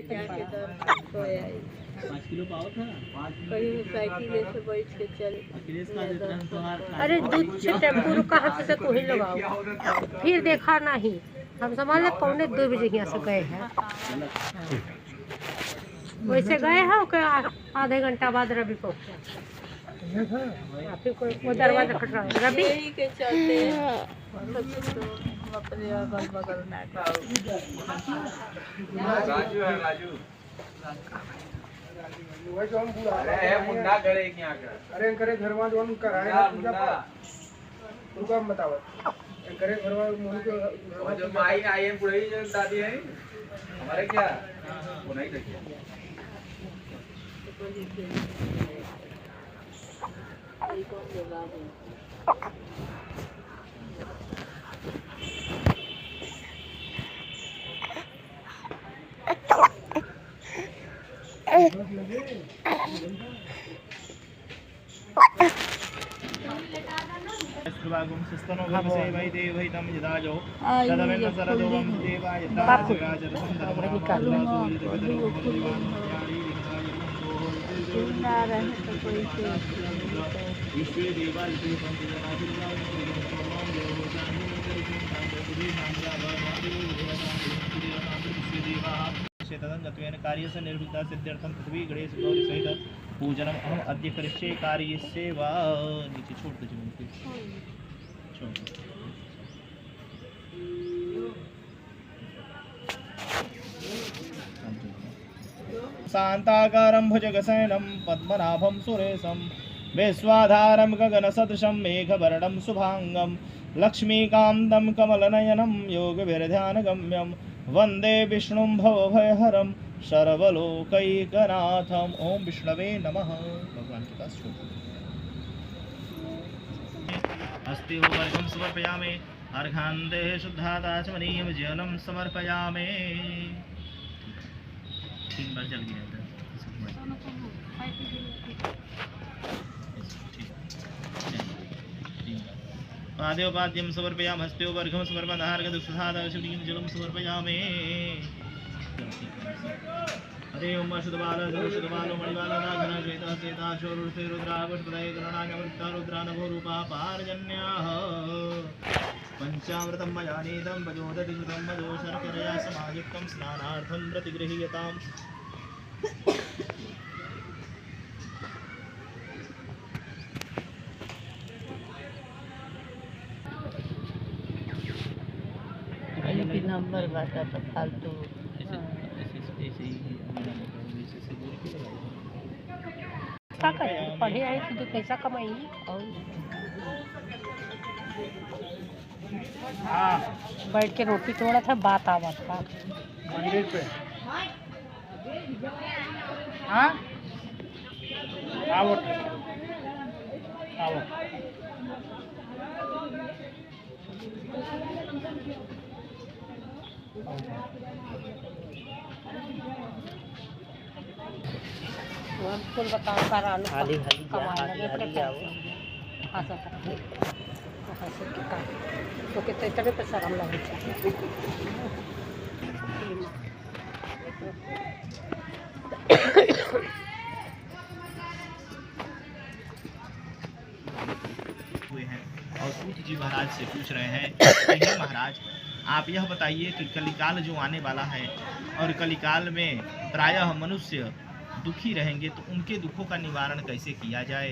जाके दर्शन तो आई 5 किलो पाव था 5 कहीं साइकिल से बैठ के चले। अखिलेश का जितना तुम्हार अरे दूध से टेम्पू रुका हाथ से तू ही लगाओ, फिर देखा नहीं। हम समझ ले 1:45 यहाँ से गए हैं। वैसे गए हैं कि आधे घंटा बाद रवि पहुँचे। फिर कोई दरवाजा खट रहा है रवि यही के चलते तो हम अपने अगल बगल ना खाओ। राजू है राजू अरे मुन्ना करे क्या कर अरे करे घर में जो कराए मुन्ना मुन्ना उनका बताओ करे घर में मुंह को वो जो माई आई है बुढ़ई जो दादी है हमारे क्या वो नहीं देखिए सुभागुम सुस्तनो भवसे वै देवै तम यदाजो आई तदवेन ये सरदोवम खुली देवाय बापू। जिंदा रहे तो कोई से ईश्वरी देवाल के तदंगत्वेन कार्यस्य निर्वृत्ता सिद्ध्यर्थं पृथ्वी गणेश गौरी सहित पूजनम अहम अद्य करिष्ये कार्यस्य वा नीचे छोड़ दो जमीन पे छोड़ दो। शान्ताकारं भुजगशयनं पद्मनाभं सुरेशं विश्वाधारं गगनसदृशं मेघवर्णं शुभांगं लक्ष्मीकान्तं कमलनयनं योगविरध्यानगम्यं वन्दे विष्णुं भवभयहरं सर्वलोकैकनाथम्। ओम विष्णवे नमः। भगवान के पास छोड़ अस्ति वर्गं समर्पयामि अर्घान्ते शुद्धादाचमनीयं जीवनं समर्पयामि। 3 बार जल गया था। पाद्योपाद्यं समर्पयामि हस्त्यो वर्गं समर्पयामि अर्घदुष्धादाचमनीयं जलं समर्पयामि। हरे ओम शुद्धबाल शुद्धबालो मणिबाल नागना श्वेता श्वेता शोरुषे रुद्रावष्टदय गणनागमृता रुद्रानभो रूपा पारजन्याः पंचामृतं मया नीतं वजोदधि कृतं मधो शर्करया समायुक्तं स्नानार्थं प्रतिगृह्यताम्। भी नंबर बाटा तो फालतू क्या करे पढ़े आई थी तो पैसा कमाई और बैठ के रोटी तोड़ा था बात आवा था मंदिर पे हाँ आओ आओ फूल बताओ कर आलू हाली हाली कमाने हाली लगे हाली आओ। ऐसा करके तो कितने इतने पैसा कम लगे हुए हैं और सूत जी महाराज से पूछ रहे हैं कि हे महाराज आप यह बताइए कि कलिकाल जो आने वाला है और कलिकाल में प्रायः मनुष्य दुखी रहेंगे तो उनके दुखों का निवारण कैसे किया जाए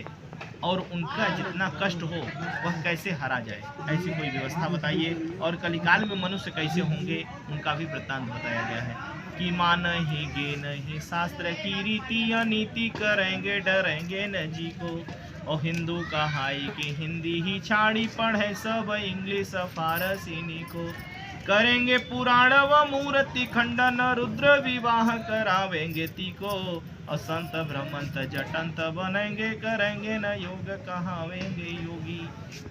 और उनका जितना कष्ट हो वह कैसे हरा जाए, ऐसी कोई व्यवस्था बताइए। और कलिकाल में मनुष्य कैसे होंगे उनका भी वृत्तांत बताया गया है कि मानेंगे नहीं शास्त्र की रीति या नीति करेंगे डरेंगे न जी को। और हिंदू कहाई कि हिंदी ही छाड़ी पढ़े सब इंग्लिश फारसी को। करेंगे पुराण व मूर्ति खंडन रुद्र विवाह करावेंगे तीको। और संत भ्रमंत जटंत बनेंगे करेंगे न योग कहावेंगे योगी।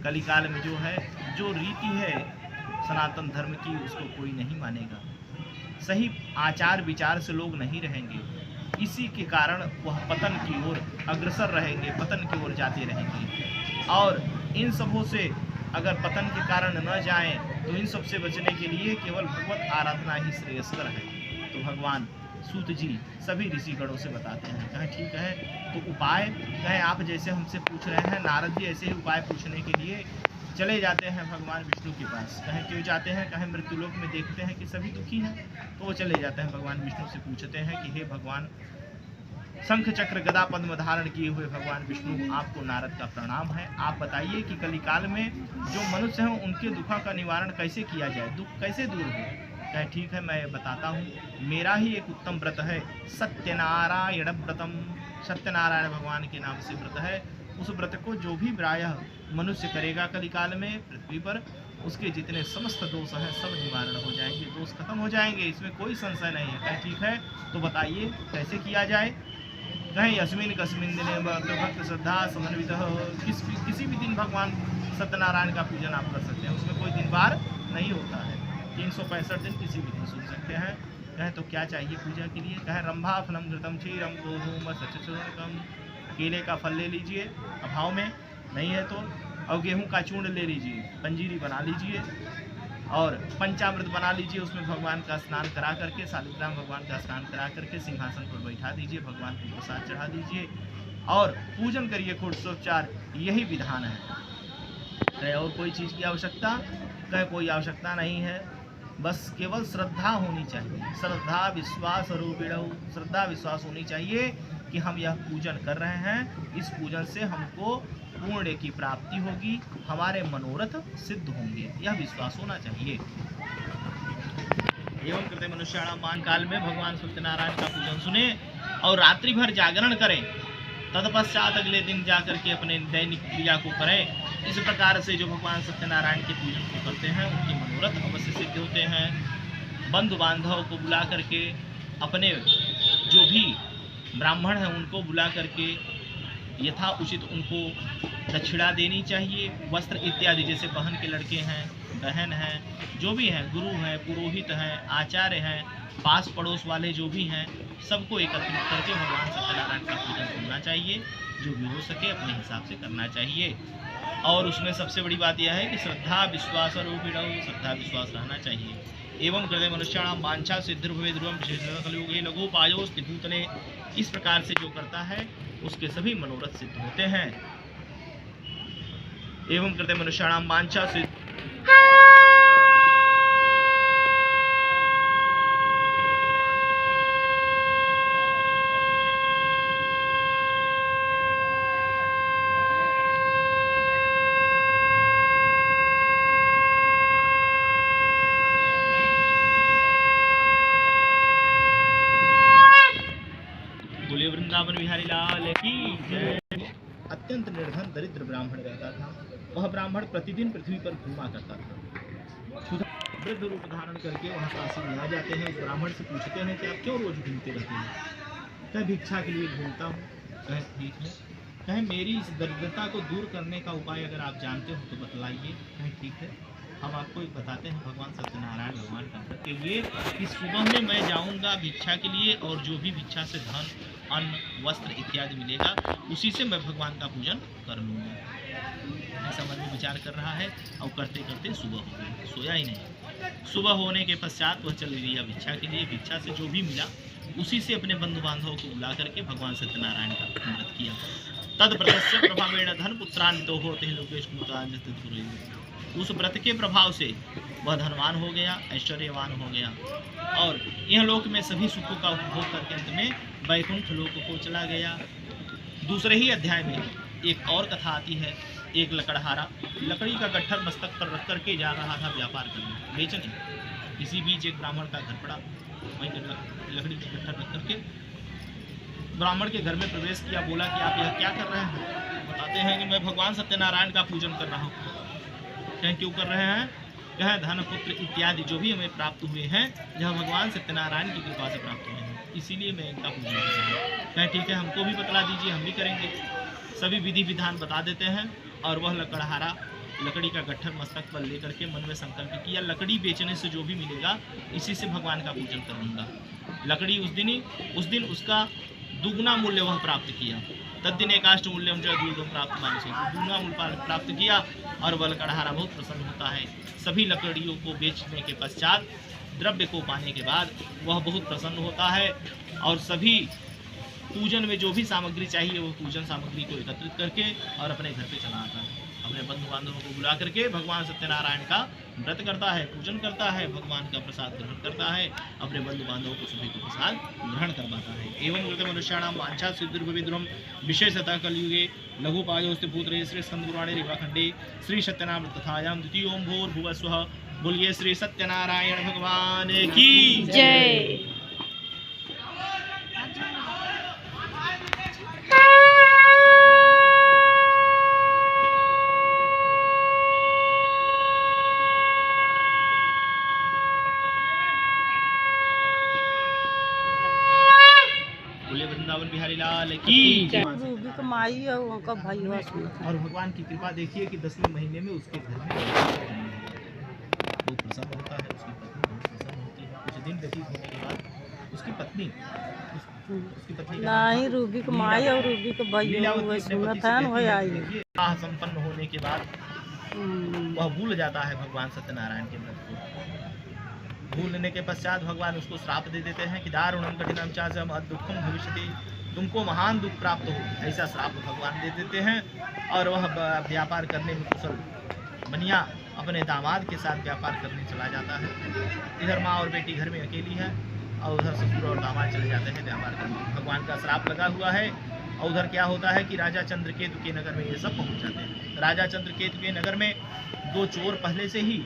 कलिकाल में जो है जो रीति है सनातन धर्म की उसको कोई नहीं मानेगा, सही आचार विचार से लोग नहीं रहेंगे। इसी के कारण वह पतन की ओर अग्रसर रहेंगे, पतन की ओर जाते रहेंगे। और इन सबों से अगर पतन के कारण न जाएं तो इन सब से बचने के लिए केवल भगवत आराधना ही श्रेयस्कर है। तो भगवान सूत जी सभी ऋषिगणों से बताते हैं। कहें ठीक है, तो उपाय कहें आप जैसे हमसे पूछ रहे हैं, नारद जी ऐसे ही उपाय पूछने के लिए चले जाते हैं भगवान विष्णु के पास। कहें क्यों जाते हैं? कहें मृत्युलोक में देखते हैं कि सभी दुखी हैं, तो वो चले जाते हैं भगवान विष्णु से पूछते हैं कि हे भगवान, शंख चक्र गदा पद्म धारण किए हुए भगवान विष्णु, आपको नारद का प्रणाम है। आप बताइए कि कलिकाल में जो मनुष्य हैं उनके दुखों का निवारण कैसे किया जाए, दुख कैसे दूर हो। कहे ठीक है, मैं बताता हूँ। मेरा ही एक उत्तम व्रत है, सत्यनारायण व्रतम। सत्यनारायण भगवान के नाम से व्रत है। उस व्रत को जो भी प्रायः मनुष्य करेगा कलिकाल में पृथ्वी पर, उसके जितने समस्त दोष हैं सब निवारण हो जाएंगे, दोष खत्म हो जाएंगे, इसमें कोई संशय नहीं है। कहे ठीक है, तो बताइए कैसे किया जाए। कहें यस्मिन कस्मिन दिने भक्त श्रद्धा समन्वित, किसी भी दिन भगवान सत्यनारायण का पूजन आप कर सकते हैं, उसमें कोई दिन बार नहीं होता है। 365 दिन किसी भी दिन सुन सकते हैं। कहें तो क्या चाहिए पूजा के लिए? कहें रंभा फलम घृतम क्षीरम गोधूम सचूर्णकम, केले का फल ले लीजिए अभाव में, नहीं है तो, और गेहूं का चूर्ण ले लीजिए, पंजीरी बना लीजिए और पंचामृत बना लीजिए। उसमें भगवान का स्नान करा करके, शालिग्राम भगवान का स्नान करा करके सिंहासन पर बैठा दीजिए, भगवान को प्रसाद चढ़ा दीजिए और पूजन करिए षोडशोपचार। यही विधान है। कहे और कोई चीज़ की आवश्यकता? कहे कोई आवश्यकता नहीं है, बस केवल श्रद्धा होनी चाहिए। श्रद्धा विश्वास रूपिणौ, श्रद्धा विश्वास होनी चाहिए कि हम यह पूजन कर रहे हैं, इस पूजन से हमको पुण्य की प्राप्ति होगी, हमारे मनोरथ सिद्ध होंगे, यह विश्वास होना चाहिए। एवं कृते मनुष्याणाम मान काल में भगवान सत्यनारायण का पूजन सुने और रात्रि भर जागरण करें, तत्पश्चात अगले दिन जाकर के अपने दैनिक क्रिया को करें। इस प्रकार से जो भगवान सत्यनारायण के पूजन को करते हैं उनके मनोरथ अवश्य सिद्ध होते हैं। बंधु बांधव को बुला करके, अपने जो भी ब्राह्मण हैं उनको बुला करके यथा उचित उनको दक्षिणा देनी चाहिए। वस्त्र इत्यादि, जैसे बहन के लड़के हैं, बहन हैं, जो भी हैं, गुरु हैं, पुरोहित हैं, आचार्य हैं, पास पड़ोस वाले जो भी हैं, सबको एकत्रित करके भगवान सत्यनारायण का पूजन करना चाहिए। जो भी हो सके अपने हिसाब से करना चाहिए। और उसमें सबसे बड़ी बात यह है कि श्रद्धा विश्वास रूपिणौ, श्रद्धा विश्वास रहना चाहिए। एवं कृते मनुष्याणाम वांछा सिद्धिर्भवे ध्रुवम विशेषतः कलियुगे लघुपायोस्ति भूतले। इस प्रकार से जो करता है उसके सभी मनोरथ सिद्ध होते हैं। एवं कृते मनुष्याणाम वांछा सिद्ध वृंदावन बिहारी लाल की जय। अत्यंत निर्धन दरिद्र ब्राह्मण रहता था। वह ब्राह्मण प्रतिदिन पृथ्वी पर घूमा करता था। वृद्ध रूप धारण करके वहाँ काशी में आ जाते हैं। उस ब्राह्मण से पूछते हैं कि आप क्यों रोज घूमते रहते हैं? कहे भिक्षा के लिए घूमता हूँ। कहे ठीक है। कहे मेरी इस दरिद्रता को दूर करने का उपाय अगर आप जानते हो तो बतलाइए। कहे ठीक है, हम आपको एक बताते हैं भगवान सत्यनारायण भगवान का व्रत के लिए कि सुबह में मैं जाऊंगा भिक्षा के लिए और जो भी भिक्षा से धन अन्न वस्त्र इत्यादि मिलेगा उसी से मैं भगवान का पूजन कर लूँगा। ऐसा मन में विचार कर रहा है और करते करते सुबह हो गई, सोया ही नहीं। सुबह होने के पश्चात वह चले गया भिक्षा के लिए। भिक्षा से जो भी मिला उसी से अपने बंधु बांधवों को बुला करके भगवान सत्यनारायण का व्रत किया। तद व्रतस्य प्रभावेण धन पुत्रान्वितो होते लोकेश कुतान्वित। उस व्रत के प्रभाव से वह धनवान हो गया, ऐश्वर्यवान हो गया और यह लोक में सभी सुखों का उपभोग करके अंत में वैकुंठ लोक को चला गया। दूसरे ही अध्याय में एक और कथा आती है। एक लकड़हारा लकड़ी का गट्ठर मस्तक पर रख करके जा रहा था व्यापार करने, बेचने। इसी बीच एक ब्राह्मण का घर पड़ा, वहीं लकड़ी का गट्ठर रख करके ब्राह्मण के घर में प्रवेश किया। बोला कि आप यह क्या कर रहे हैं? बताते हैं कि मैं भगवान सत्यनारायण का पूजन कर रहा हूँ। कहें क्यों कर रहे हैं? कहें धन पुत्र इत्यादि जो भी हमें प्राप्त हुए हैं यह भगवान सत्यनारायण की कृपा से प्राप्त हुए हैं, इसीलिए मैं इनका पूजन कर रहा हूँ। कहें ठीक है, हमको भी बतला दीजिए, हम भी करेंगे। सभी विधि विधान बता देते हैं और वह लकड़हारा लकड़ी का गट्ठर मस्तक पर लेकर के मन में संकल्प किया, लकड़ी बेचने से जो भी मिलेगा इसी से भगवान का पूजन कर लूँगा। लकड़ी उस दिन उसका दुगुना मूल्य वह प्राप्त किया। तद्दिन एकाष्ट मूल्यम जो दूर्गम प्राप्त मानसे, दुगुना मूल्य प्राप्त किया और वह लकड़हारा बहुत प्रसन्न होता है। सभी लकड़ियों को बेचने के पश्चात द्रव्य को पाने के बाद वह बहुत प्रसन्न होता है और सभी पूजन में जो भी सामग्री चाहिए वो पूजन सामग्री को एकत्रित करके और अपने घर पे चला आता है। अपने बंधु बांधवों को बुला करके भगवान सत्यनारायण का व्रत करता है, पूजन करता है, भगवान का प्रसाद ग्रहण करता है, अपने बंधु बांधवों को सभी को प्रसाद ग्रहण करवाता है। एवं कृत मनुष्याणाम वांछा सिद्धिर्भविद्रुम विशेषतः कलयुगे लघुपायोस्ते पुत्रे श्री स्कंदपुराणे रेवाखंडे श्री सत्यनारायण तथायाम द्वितीय ओम भूर्भुवस्वः। बोलिए श्री सत्यनारायण भगवान की जय। बोले वृंदावन बिहारी लाल की जय। रूबी का माई और उनका भाई हुआ सुना। और भगवान की कृपा देखिए कि 10वें महीने में उसके घर में वो प्रसन्न होता है, उसकी पत्नी बहुत प्रसन्न होती है। कुछ दिन व्यतीत होने के बाद उसकी पत्नी का नहीं, रूबी का माई और रूबी का भाई लीलावती हुआ अपने सुना पति से था कहती वही है आई। कि देखिए, विवाह संपन्न होने के बाद वह भूल जाता है भगवान सत्यनारायण के व्रत को। भूलने के पश्चात भगवान उसको श्राप दे देते हैं कि दारुणम कठिनम च दुखम भविष्यति, तुमको महान दुख प्राप्त हो, ऐसा श्राप भगवान दे देते हैं। और वह व्यापार करने में कुशल बनिया अपने दामाद के साथ व्यापार करने चला जाता है। इधर माँ और बेटी घर में अकेली है और उधर ससुर और दामाद चले जाते हैं व्यापार करने। भगवान का श्राप लगा हुआ है। और उधर क्या होता है कि राजा चंद्रकेतु के नगर में ये सब पहुंच जाते हैं। राजा चंद्रकेतु के नगर में दो चोर पहले से ही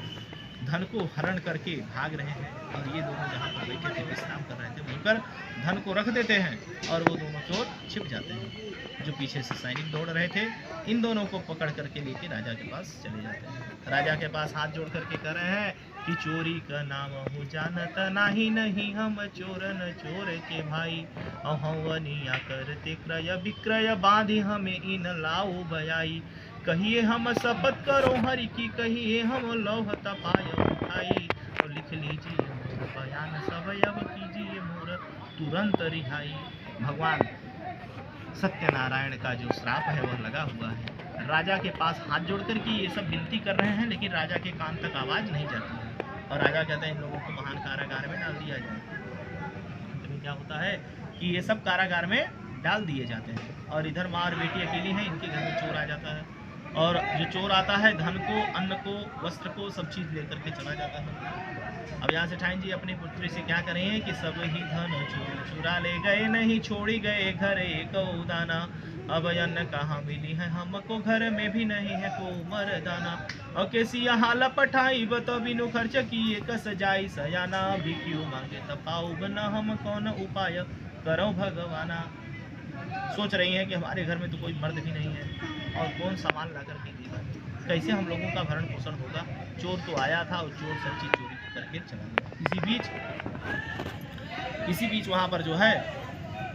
धन को हरण करके भाग रहे हैं और ये दोनों जहाँ पर बैठे थे विश्राम कर रहे थे वहीं पर धन को रख देते हैं और वो दोनों चोर छिप जाते हैं। जो पीछे से सैनिक दौड़ रहे थे इन दोनों को पकड़ करके लेके राजा के पास चले जाते हैं। राजा के पास हाथ जोड़ करके कह रहे हैं कि चोरी का नाम हो जानता नहीं, नहीं हम चोरन चोर के भाई, अहवनिया करते क्रय विक्रय बांधी हमें इन लाओ भयाई। कहिए हम शपथ करो हरि की, कहिए हम लौह तपाय उठाई, और लिख लीजिए मोर बयान सब अब कीजिए मोर तुरंत रिहाई। भगवान सत्यनारायण का जो श्राप है वह लगा हुआ है। राजा के पास हाथ जोड़ कर के ये सब विनती कर रहे हैं लेकिन राजा के कान तक आवाज़ नहीं जाती है और राजा कहते हैं इन लोगों को महान कारागार में डाल दिया जाए। अंत में क्या होता है कि ये सब कारागार में डाल दिए जाते हैं और इधर माँ और बेटी अकेली हैं, इनके घर में चोर आ जाता है और जो चोर आता है धन को, अन्न को, वस्त्र को, सब चीज़ लेकर के चला जाता है। अब यहाँ से ठाइन जी अपनी पुत्री से क्या करें कि सब ही धन चुरा ले गए, नहीं छोड़ी गए घर एक दाना, अब अन्न कहाँ मिली है हमको, घर में भी नहीं है को मरदाना। और कैसी हाल पठाई बतो बिनु खर्च किए कस जाई, सयाना भी क्यों मांगे तपाऊ बना, हम कौन उपाय करो भगवाना। सोच रही हैं कि हमारे घर में तो कोई मर्द भी नहीं है और कौन सामान ला करके देगा, कैसे हम लोगों का भरण पोषण होगा। चोर तो आया था और चोर सब चीज चोरी करके चला गया। इसी बीच वहाँ पर जो है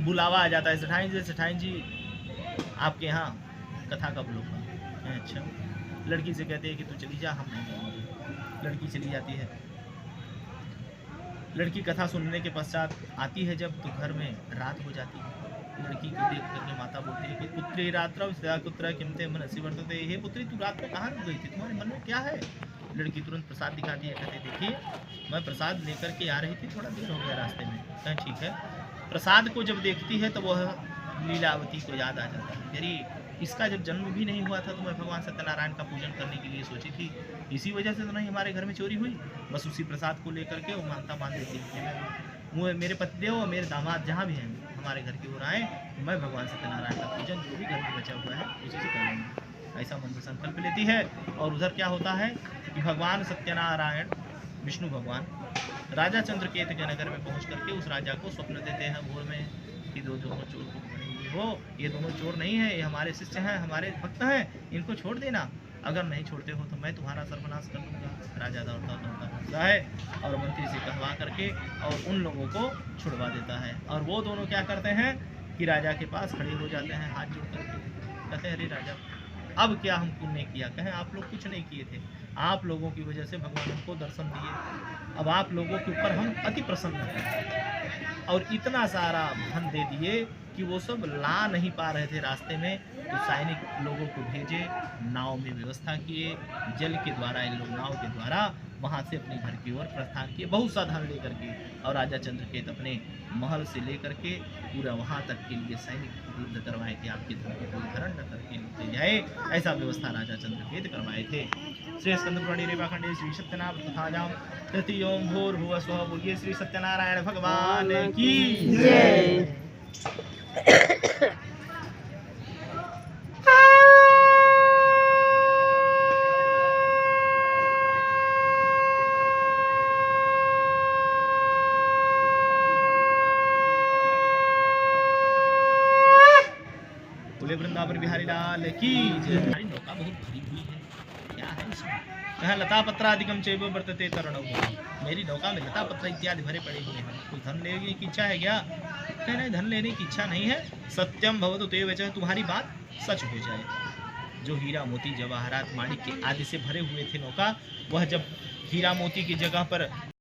बुलावा आ जाता है। सेठाइन जी आपके यहाँ कथा कब लोग? अच्छा, लड़की से कहते हैं कि तू चली जा, हम नहीं जाएंगे। लड़की चली जाती है। लड़की कथा सुनने के पश्चात आती है जब तो घर में रात हो जाती है। लड़की को देख करके माता बोलती है कि पुत्री रात्र कुत्र किमते मनसी वर्तते, हे पुत्री तू रात में कहाँ रुक गई थी, तुम्हारे मन में क्या है? लड़की तुरंत प्रसाद दिखाती है, कहते देखिए मैं प्रसाद लेकर के आ रही थी, थोड़ा देर हो गया रास्ते में। कहें ठीक है। प्रसाद को जब देखती है तो वह लीलावती को याद आ जाता है, अरे इसका जब जन्म भी नहीं हुआ था तो मैं भगवान सत्यनारायण का पूजन करने के लिए सोची थी, इसी वजह से तो नहीं हमारे घर में चोरी हुई। बस उसी प्रसाद को लेकर के वो मानता मान देती है वो मेरे पतिदेव और मेरे दामाद जहाँ भी हैं हमारे घर की ओर आए, मैं भगवान सत्यनारायण का पूजन जो भी घर में बचा हुआ है उसी से करूँगी, ऐसा मन में संकल्प लेती है। और उधर क्या होता है कि भगवान सत्यनारायण विष्णु भगवान राजा चंद्रकेत के नगर में पहुंच करके उस राजा को स्वप्न देते हैं भोर में कि दोनों चोर को पकड़ेंगे हो, ये दोनों चोर नहीं है, ये हमारे शिष्य हैं, हमारे भक्त हैं, इनको छोड़ देना, अगर नहीं छोड़ते हो तो मैं तुम्हारा सर्वनाश कर दूंगा। राजा दौड़ता पहुंचता है और मंत्री से कहवा करके और उन लोगों को छुड़वा देता है। और वो दोनों क्या करते हैं कि राजा के पास खड़े हो जाते हैं हाथ जोड़ करके, कहते हैं अरे राजा अब क्या हम पुण्य किया? कहें आप लोग कुछ नहीं किए थे, आप लोगों की वजह से भगवान हमको दर्शन दिए, अब आप लोगों के ऊपर हम अति प्रसन्न हैं और इतना सारा धन दे दिए कि वो सब ला नहीं पा रहे थे रास्ते में, तो सैनिक लोगों को भेजे, नाव में व्यवस्था किए, जल के द्वारा इन लोग नाव के द्वारा वहां से अपने घर की ओर प्रस्थान किए, बहुत सा धन लेकर के। और राजा चंद्रकेत अपने महल से लेकर के पूरा वहां तक के लिए सैनिक उपलब्ध करवाए थे, आपके धन को कोई हरण न करके लेते जाए, ऐसा व्यवस्था राजा चंद्रकेत करवाए थे। श्री स्कंद पुराणी रेवाखंडे श्री सत्यनारायण तथा जाम तृतीय ओम भूर भुव स्वः, बोलिए श्री सत्यनारायण भगवान की जय। बोले वृंदावन बिहारी लाल की जय। हमारी नौका बहुत भरी हुई है, क्या है इसमें? कहा लता पत्रादिकम चैव वर्तते तरणौ, मेरी नौका में लता पत्र इत्यादि भरे पड़े हुए हैं, कोई धन लेने की इच्छा है क्या? कह नहीं, धन लेने की इच्छा नहीं है। सत्यम भवतु ते वचः, तुम्हारी बात सच हो जाए। जो हीरा मोती जवाहरात माणिक्य आदि से भरे हुए थे नौका, वह जब हीरा मोती की जगह पर